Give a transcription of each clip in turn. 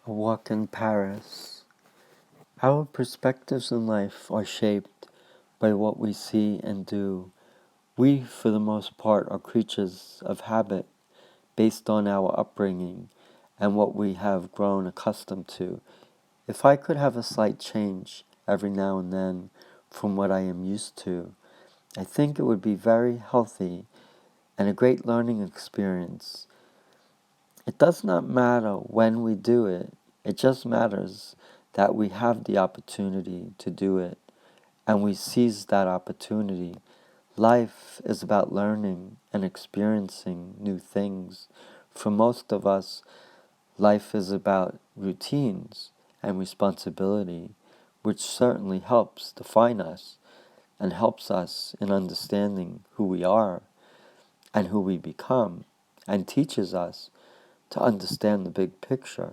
A walk in Paris. Our perspectives in life are shaped by what we see and do. We, for the most part, are creatures of habit based on our upbringing and what we have grown accustomed to. If I could have a slight change every now and then from what I am used to, I think it would be very healthy and a great learning experience. It does not matter when we do it, it just matters that we have the opportunity to do it and we seize that opportunity. Life is about learning and experiencing new things. For most of us, life is about routines and responsibility, which certainly helps define us and helps us in understanding who we are and who we become, and teaches us to understand the big picture.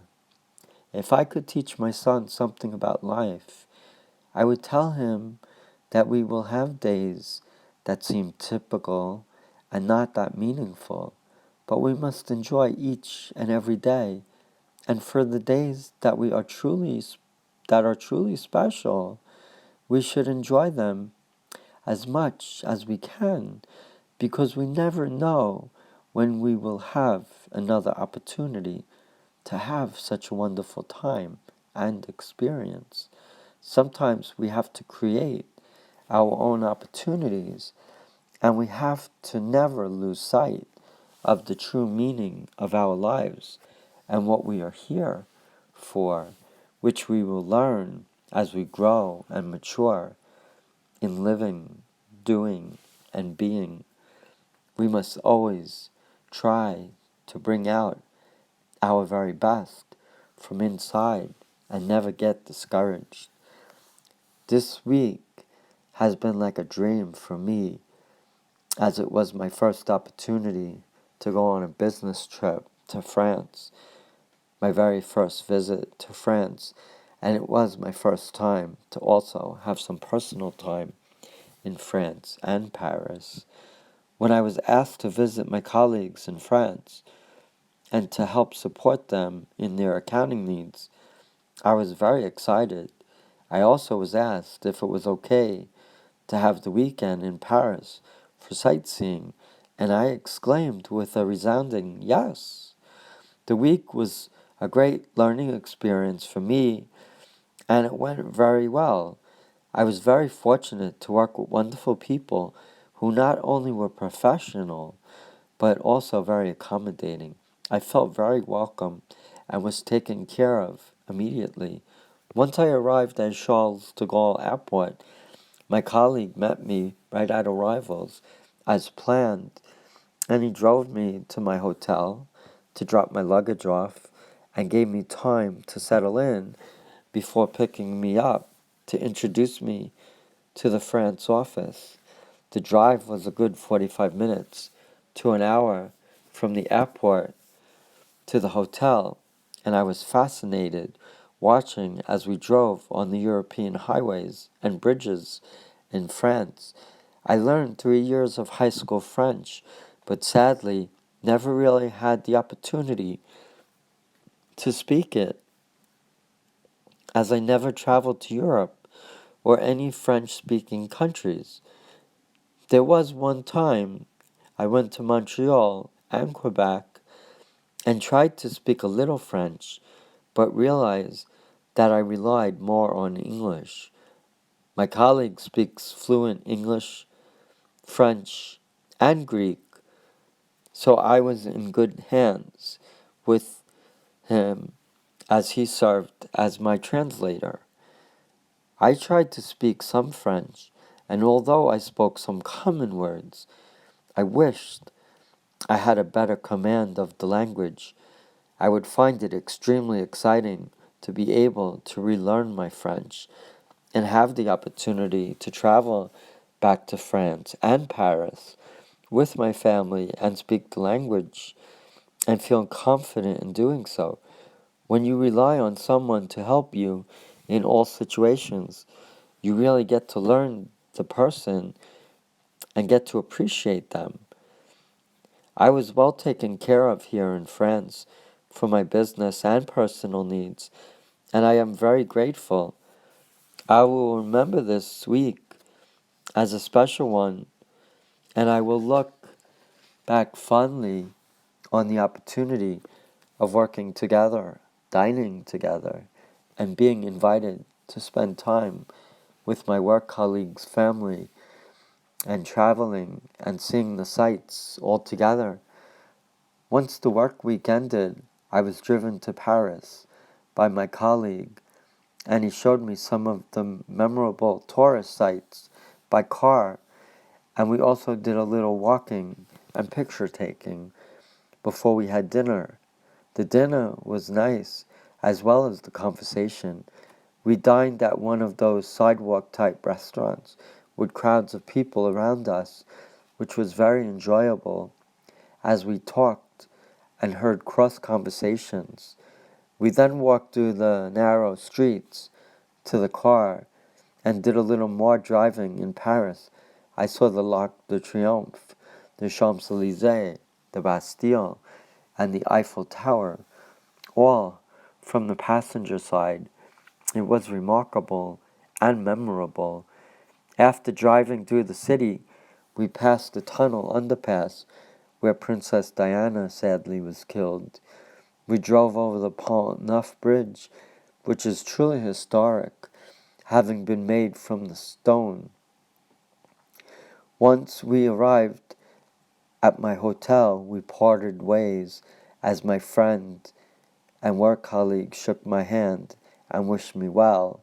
If I could teach my son something about life, I would tell him that we will have days that seem typical and not that meaningful, but we must enjoy each and every day. And for the days that are truly special, we should enjoy them as much as we can, because we never know when we will have another opportunity to have such a wonderful time and experience. Sometimes we have to create our own opportunities, and we have to never lose sight of the true meaning of our lives and what we are here for, which we will learn as we grow and mature in living, doing, and being. We must always try to bring out our very best from inside and never get discouraged. This week has been like a dream for me, as it was my first opportunity to go on a business trip to France, my very first visit to France, and it was my first time to also have some personal time in France and Paris. When I was asked to visit my colleagues in France and to help support them in their accounting needs, I was very excited. I also was asked if it was okay to have the weekend in Paris for sightseeing, and I exclaimed with a resounding yes. The week was a great learning experience for me, and it went very well. I was very fortunate to work with wonderful people who not only were professional, but also very accommodating. I felt very welcome and was taken care of immediately. Once I arrived at Charles de Gaulle Airport, my colleague met me right at arrivals as planned, and he drove me to my hotel to drop my luggage off and gave me time to settle in before picking me up to introduce me to the France office. The drive was a good 45 minutes to an hour from the airport to the hotel, and I was fascinated watching as we drove on the European highways and bridges in France. I learned 3 years of high school French, but sadly never really had the opportunity to speak it, as I never traveled to Europe or any French-speaking countries. There was one time I went to Montreal and Quebec and tried to speak a little French, but realized that I relied more on English. My colleague speaks fluent English, French, and Greek, so I was in good hands with him as he served as my translator. I tried to speak some French, and although I spoke some common words, I wished I had a better command of the language. I would find it extremely exciting to be able to relearn my French and have the opportunity to travel back to France and Paris with my family and speak the language and feel confident in doing so. When you rely on someone to help you in all situations, you really get to learn the person and get to appreciate them. I was well taken care of here in France for my business and personal needs, and I am very grateful. I will remember this week as a special one, and I will look back fondly on the opportunity of working together, dining together, and being invited to spend time with my work colleagues' family and traveling and seeing the sights all together. Once the work week ended, I was driven to Paris by my colleague, and he showed me some of the memorable tourist sites by car, and we also did a little walking and picture taking before we had dinner. The dinner was nice, as well as the conversation. We dined at one of those sidewalk-type restaurants with crowds of people around us, which was very enjoyable as we talked and heard cross conversations. We then walked through the narrow streets to the car and did a little more driving in Paris. I saw the L'Arc de Triomphe, the Champs-Élysées, the Bastille, and the Eiffel Tower, all from the passenger side. It was remarkable and memorable. After driving through the city, we passed the tunnel underpass where Princess Diana sadly was killed. We drove over the Pont Neuf Bridge, which is truly historic, having been made from the stone. Once we arrived at my hotel, we parted ways as my friend and work colleague shook my hand and wished me well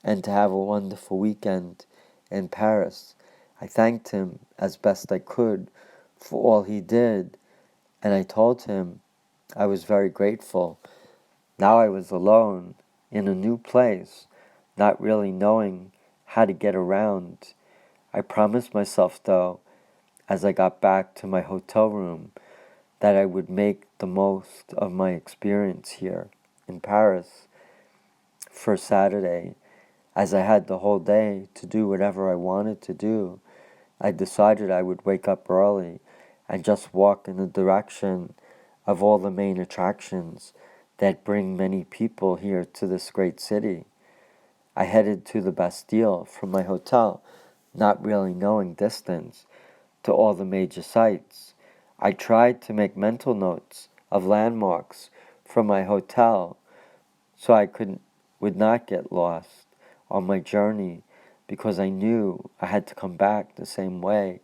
and to have a wonderful weekend in Paris. I thanked him as best I could for all he did, and I told him I was very grateful. Now I was alone in a new place, not really knowing how to get around. I promised myself, though, as I got back to my hotel room, that I would make the most of my experience here in Paris for Saturday. As I had the whole day to do whatever I wanted to do, I decided I would wake up early and just walk in the direction of all the main attractions that bring many people here to this great city. I headed to the Bastille from my hotel, not really knowing distance to all the major sites. I tried to make mental notes of landmarks from my hotel so I would not get lost on my journey, because I knew I had to come back the same way.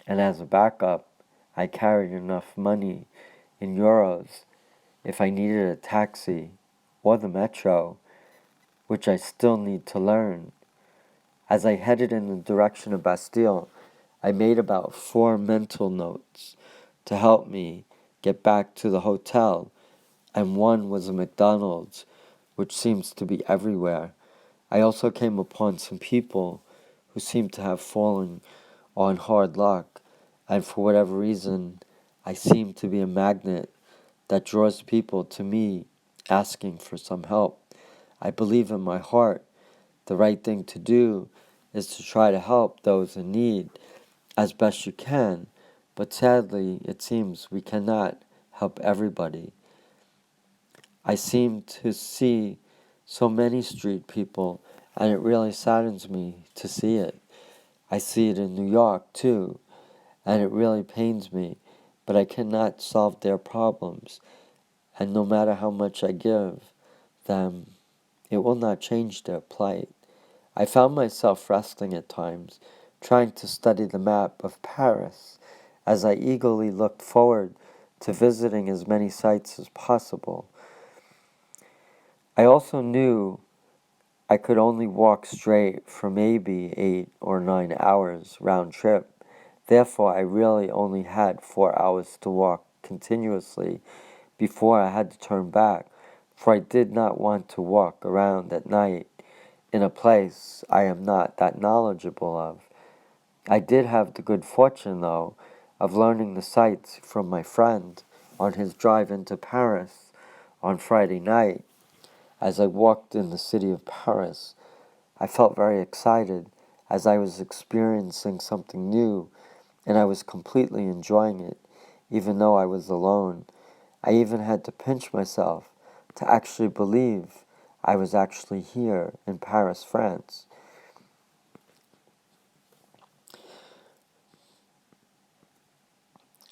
And as a backup, I carried enough money in euros if I needed a taxi or the metro, which I still need to learn. As I headed in the direction of Bastille, I made about 4 mental notes to help me get back to the hotel, and one was a McDonald's, which seems to be everywhere. I also came upon some people who seemed to have fallen on hard luck, and for whatever reason, I seem to be a magnet that draws people to me asking for some help. I believe in my heart the right thing to do is to try to help those in need as best you can, but sadly, it seems we cannot help everybody. I seem to see so many street people, and it really saddens me to see it. I see it in New York, too, and it really pains me, but I cannot solve their problems, and no matter how much I give them, it will not change their plight. I found myself resting at times, trying to study the map of Paris, as I eagerly looked forward to visiting as many sites as possible. I also knew I could only walk straight for maybe 8 or 9 hours round trip. Therefore, I really only had 4 hours to walk continuously before I had to turn back, for I did not want to walk around at night in a place I am not that knowledgeable of. I did have the good fortune, though, of learning the sights from my friend on his drive into Paris on Friday night. As I walked in the city of Paris, I felt very excited as I was experiencing something new, and I was completely enjoying it, even though I was alone. I even had to pinch myself to actually believe I was actually here in Paris, France.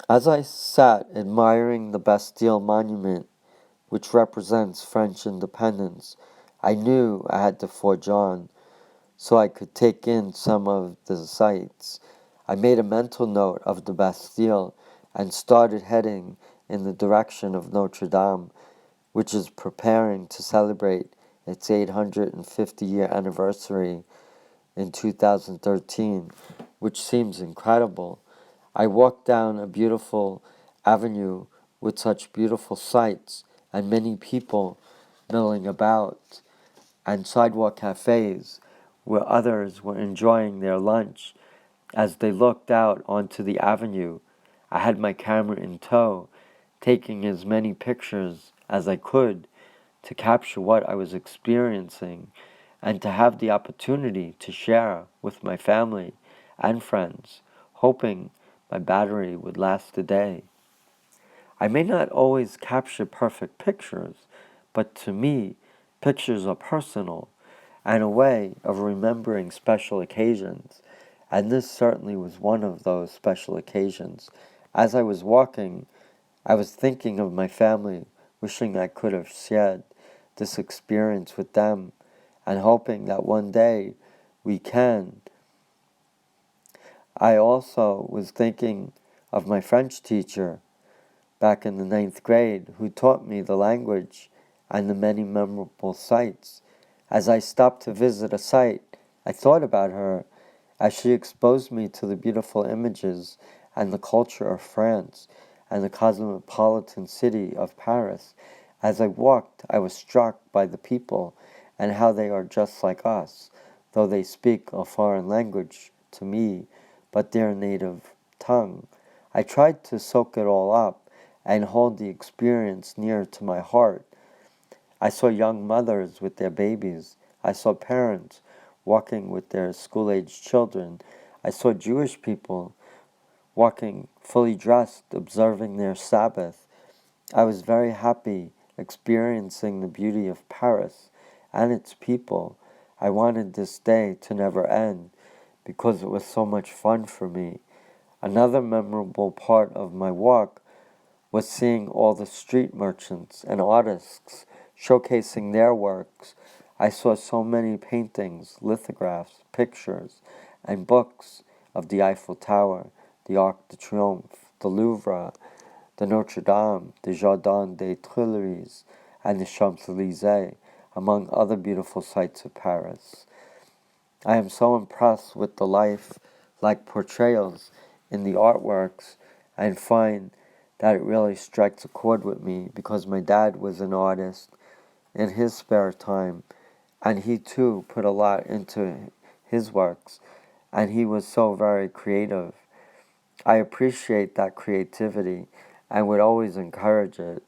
As I sat admiring the Bastille Monument, which represents French independence, I knew I had to forge on so I could take in some of the sights. I made a mental note of the Bastille and started heading in the direction of Notre Dame, which is preparing to celebrate its 850-year anniversary in 2013, which seems incredible. I walked down a beautiful avenue with such beautiful sights and many people milling about, and sidewalk cafes where others were enjoying their lunch. As they looked out onto the avenue, I had my camera in tow, taking as many pictures as I could to capture what I was experiencing and to have the opportunity to share with my family and friends, hoping my battery would last a day. I may not always capture perfect pictures, but to me, pictures are personal and a way of remembering special occasions, and this certainly was one of those special occasions. As I was walking, I was thinking of my family, wishing I could have shared this experience with them, and hoping that one day we can. I also was thinking of my French teacher back in the ninth grade who taught me the language and the many memorable sights. As I stopped to visit a site, I thought about her as she exposed me to the beautiful images and the culture of France and the cosmopolitan city of Paris. As I walked, I was struck by the people and how they are just like us, though they speak a foreign language to me, but their native tongue. I tried to soak it all up and hold the experience near to my heart. I saw young mothers with their babies. I saw parents walking with their school-aged children. I saw Jewish people walking fully dressed, observing their Sabbath. I was very happy experiencing the beauty of Paris and its people. I wanted this day to never end because it was so much fun for me. Another memorable part of my walk was seeing all the street merchants and artists showcasing their works. I saw so many paintings, lithographs, pictures, and books of the Eiffel Tower, the Arc de Triomphe, the Louvre, the Notre Dame, the Jardin des Tuileries, and the Champs-Élysées, among other beautiful sights of Paris. I am so impressed with the life-like portrayals in the artworks and find that it really strikes a chord with me because my dad was an artist in his spare time, and he too put a lot into his works, and he was so very creative. I appreciate that creativity and would always encourage it.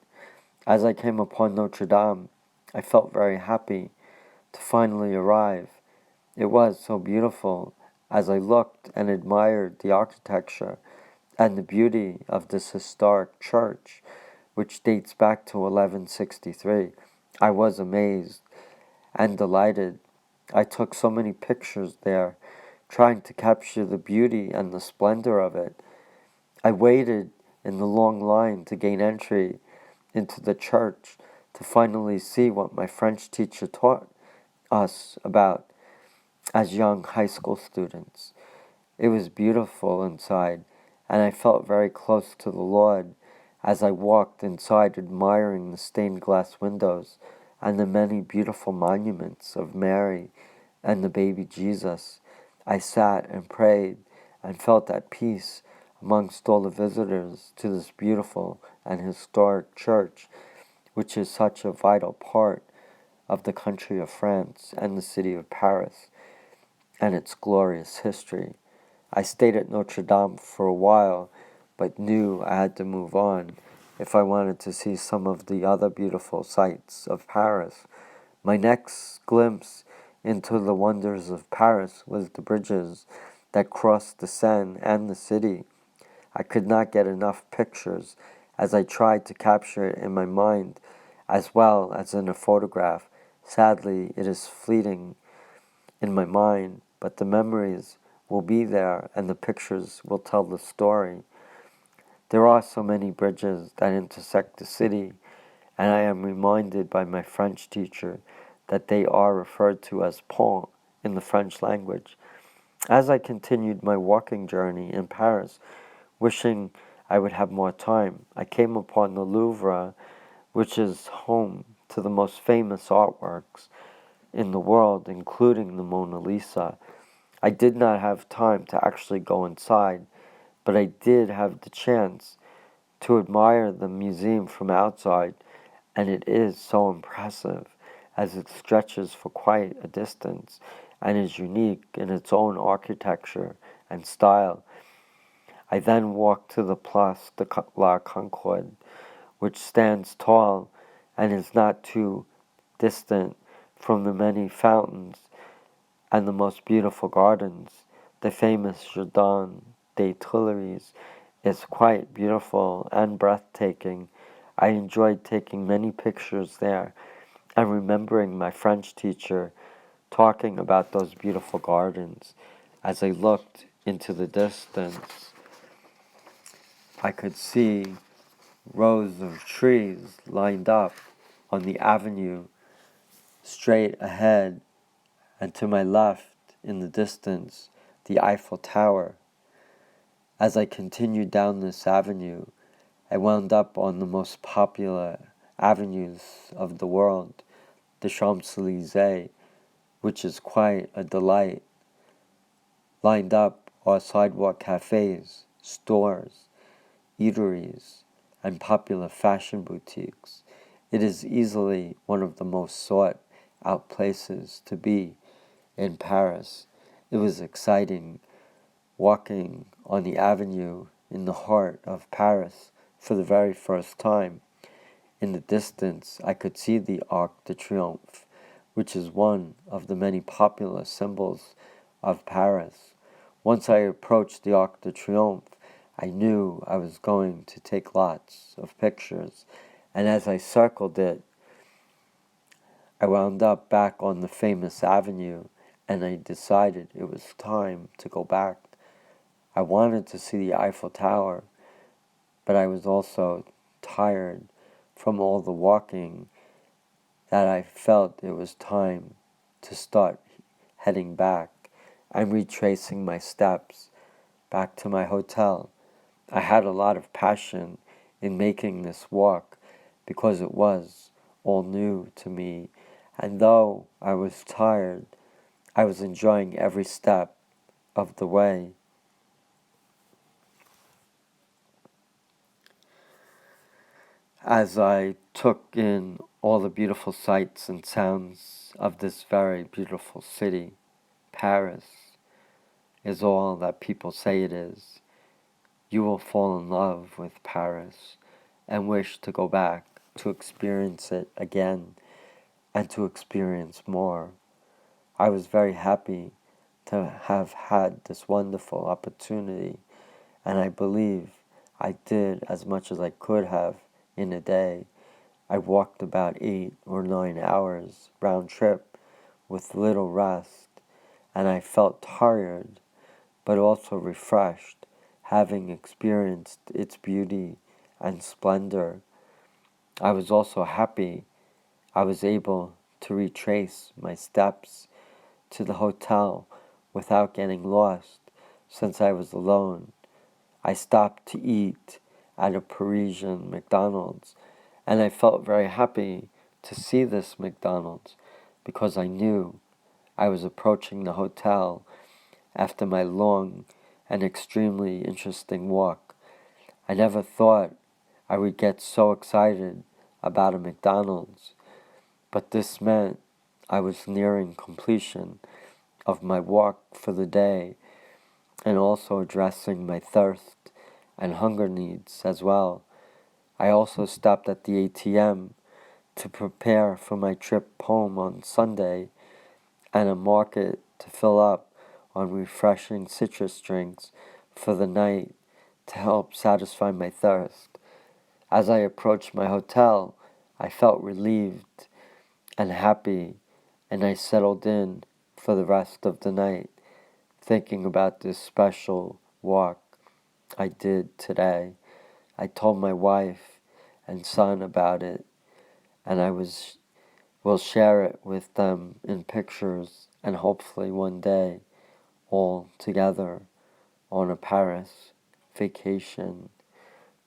As I came upon Notre Dame, I felt very happy to finally arrive. It was so beautiful as I looked and admired the architecture and the beauty of this historic church, which dates back to 1163. I was amazed and delighted. I took so many pictures there, trying to capture the beauty and the splendor of it. I waited in the long line to gain entry into the church to finally see what my French teacher taught us about as young high school students. It was beautiful inside, and I felt very close to the Lord as I walked inside admiring the stained glass windows and the many beautiful monuments of Mary and the baby Jesus. I sat and prayed and felt at peace amongst all the visitors to this beautiful and historic church, which is such a vital part of the country of France and the city of Paris and its glorious history. I stayed at Notre Dame for a while, but knew I had to move on if I wanted to see some of the other beautiful sights of Paris. My next glimpse into the wonders of Paris was the bridges that crossed the Seine and the city. I could not get enough pictures as I tried to capture it in my mind as well as in a photograph. Sadly, it is fleeting in my mind, but the memories will be there and the pictures will tell the story. There are so many bridges that intersect the city, and I am reminded by my French teacher that they are referred to as ponts in the French language. As I continued my walking journey in Paris, wishing I would have more time, I came upon the Louvre, which is home to the most famous artworks in the world, including the Mona Lisa. I did not have time to actually go inside, but I did have the chance to admire the museum from outside, and it is so impressive as it stretches for quite a distance and is unique in its own architecture and style. I then walked to the Place de la Concorde, which stands tall and is not too distant from the many fountains and the most beautiful gardens. The famous Jardin des Tuileries is quite beautiful and breathtaking. I enjoyed taking many pictures there and remembering my French teacher talking about those beautiful gardens. As I looked into the distance, I could see rows of trees lined up on the avenue straight ahead, and to my left in the distance, the Eiffel Tower. As I continued down this avenue, I wound up on the most popular avenues of the world, the Champs-Élysées, which is quite a delight. Lined up are sidewalk cafes, stores, eateries, and popular fashion boutiques. It is easily one of the most sought out places to be in Paris. It was exciting walking on the avenue in the heart of Paris for the very first time. In the distance, I could see the Arc de Triomphe, which is one of the many popular symbols of Paris. Once I approached the Arc de Triomphe, I knew I was going to take lots of pictures, and as I circled it, I wound up back on the famous avenue, and I decided it was time to go back. I wanted to see the Eiffel Tower, but I was also tired from all the walking that I felt it was time to start heading back. I'm retracing my steps back to my hotel. I had a lot of passion in making this walk because it was all new to me, and though I was tired, I was enjoying every step of the way. As I took in all the beautiful sights and sounds of this very beautiful city, Paris is all that people say it is. You will fall in love with Paris and wish to go back to experience it again and to experience more. I was very happy to have had this wonderful opportunity, and I believe I did as much as I could have in a day. I walked about 8 or 9 hours round trip with little rest, and I felt tired but also refreshed, having experienced its beauty and splendor. I was also happy I was able to retrace my steps to the hotel without getting lost, since I was alone. I stopped to eat at a Parisian McDonald's, and I felt very happy to see this McDonald's because I knew I was approaching the hotel after my long and extremely interesting walk. I never thought I would get so excited about a McDonald's, but this meant I was nearing completion of my walk for the day and also addressing my thirst and hunger needs as well. I also stopped at the ATM to prepare for my trip home on Sunday and a market to fill up on refreshing citrus drinks for the night to help satisfy my thirst. As I approached my hotel, I felt relieved and happy, and I settled in for the rest of the night, thinking about this special walk I did today. I told my wife and son about it, and will share it with them in pictures, and hopefully one day all together on a Paris vacation.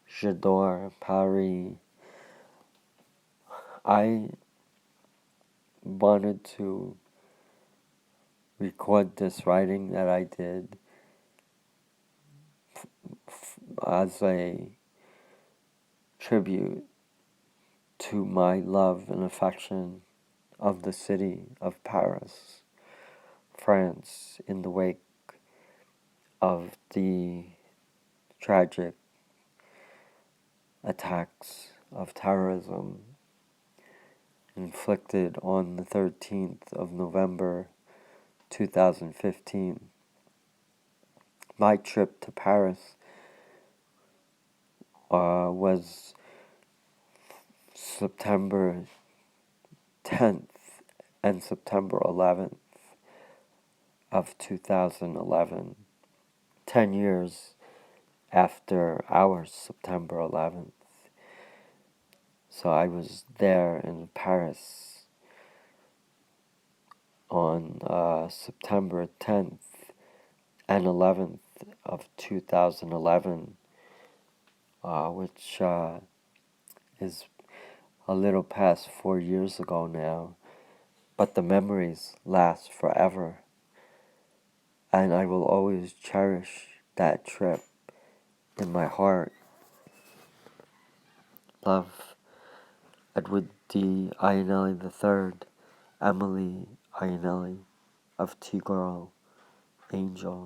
J'adore Paris. I wanted to record this writing that I did as a tribute to my love and affection of the city of Paris, France, in the wake of the tragic attacks of terrorism inflicted on the 13th of November 2015. My trip to Paris was September 10th and September 11th of 2011, 10 years after our September 11th. So I was there in Paris on September 10th and 11th of 2011, which is a little past 4 years ago now, but the memories last forever, and I will always cherish that trip in my heart. Love, Edward D. Iannielli III, Emily Iannielli of T-Girl, Angel.